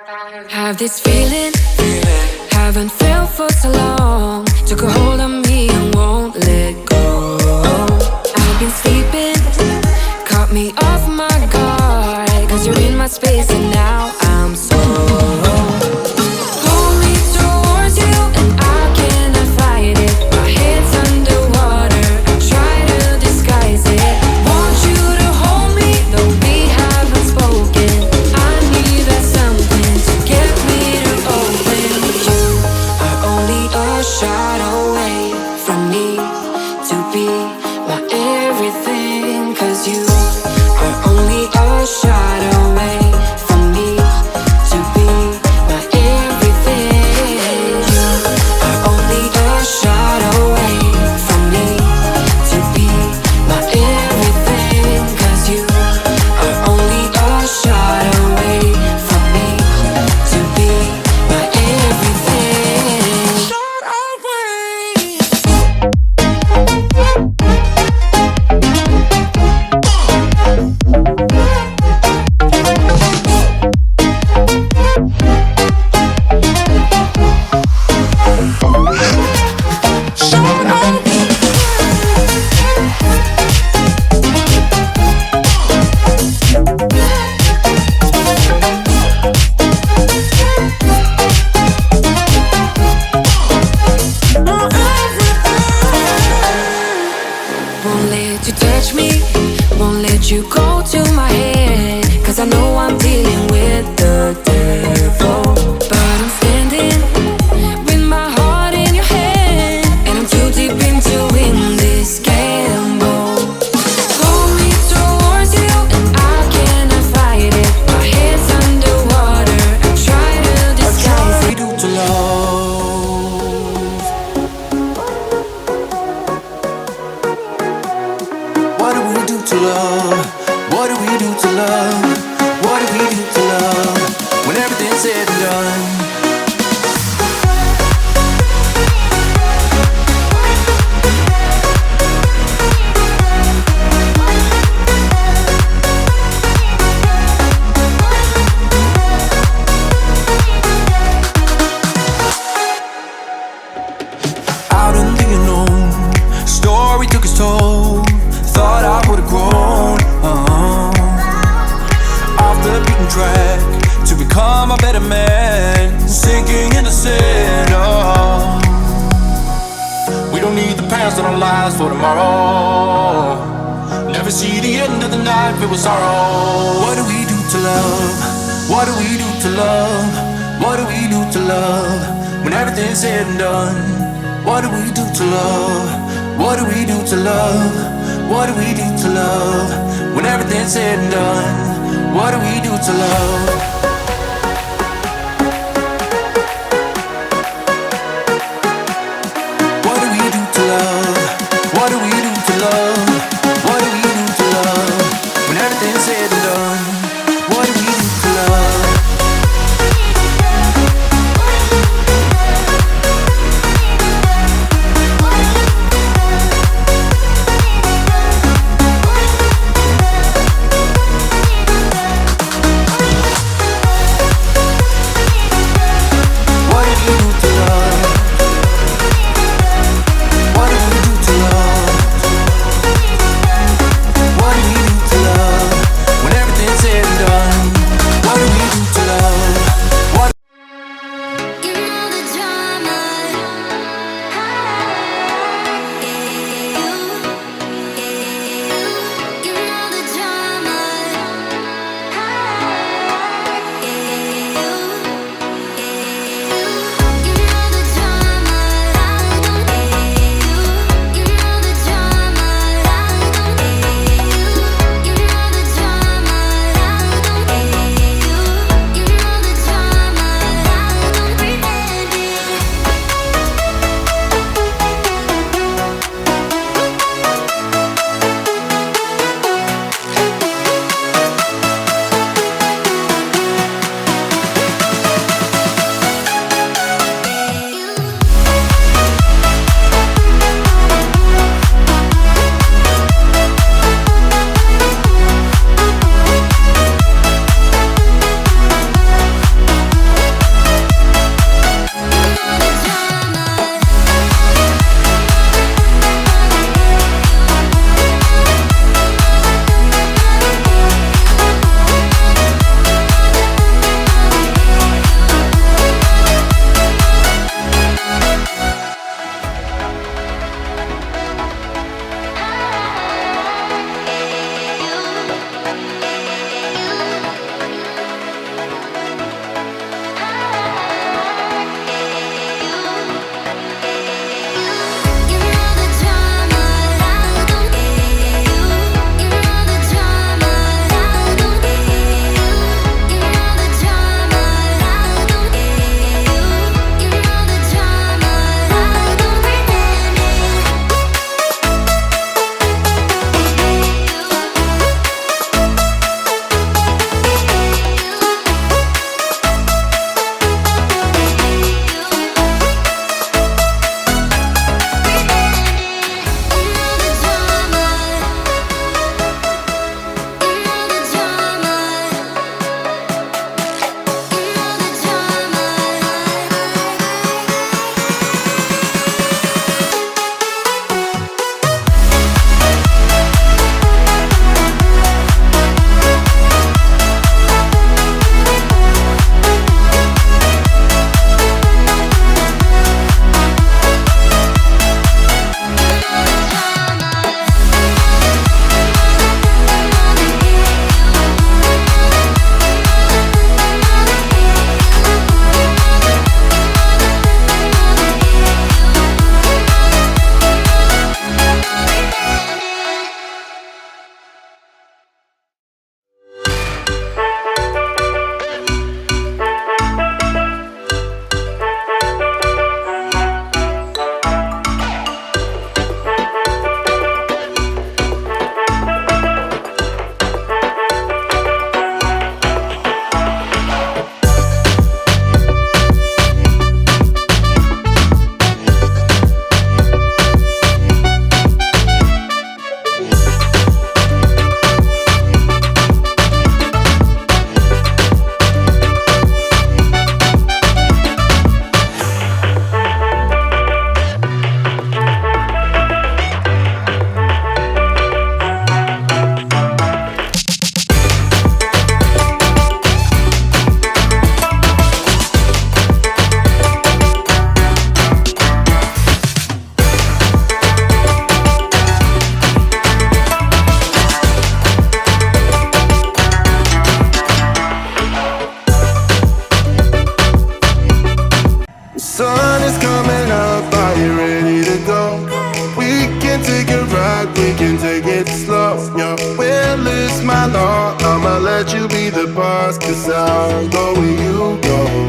Have this feeling, haven't felt for so long. Took a hold of me and won't let go. I've been sleeping, caught me off my guard. Cause you're in my space and now I'm so pull me towards you and I cannot fight it. My head's underwater, I try to disguise it. Want you to hold me, though we haven't spoken. I need that something to get me to open. You are only a shot away from me to be my everything. Cause you are only a shot away from me to be my everything. You are only a shot away from me to be my everything. Cause you are only a shot away from me to be my everything. Shot away. Won't let you touch me, won't let you go to my head. Cause I know I'm dealing with the devil. But I'm standing with my heart in your hand, and I'm too deep into in this gamble. Pull me towards you and I cannot fight it. My head's underwater, I try to disguise it. Do to love. What do we do to love? What do we do to love? What do we do to love? When everything's said and done. Out in the unknown, story took its toll. Thought I would've grown off the beaten track to become a better man, sinking into sin. We don't need the past in our lives for tomorrow. Never see the end of the night filled with sorrow. What do we do to love? What do we do to love? What do we do to love? When everything's said and done. What do we do to love? What do we do to love? What do we do to love? When everything's said and done. What do we do to love? What do we do to love? What do we do to love? What do we do to love? When everything's said and done. What do we do to love? Well, it's my law, I'ma let you be the boss, 'cause I'll go where you go.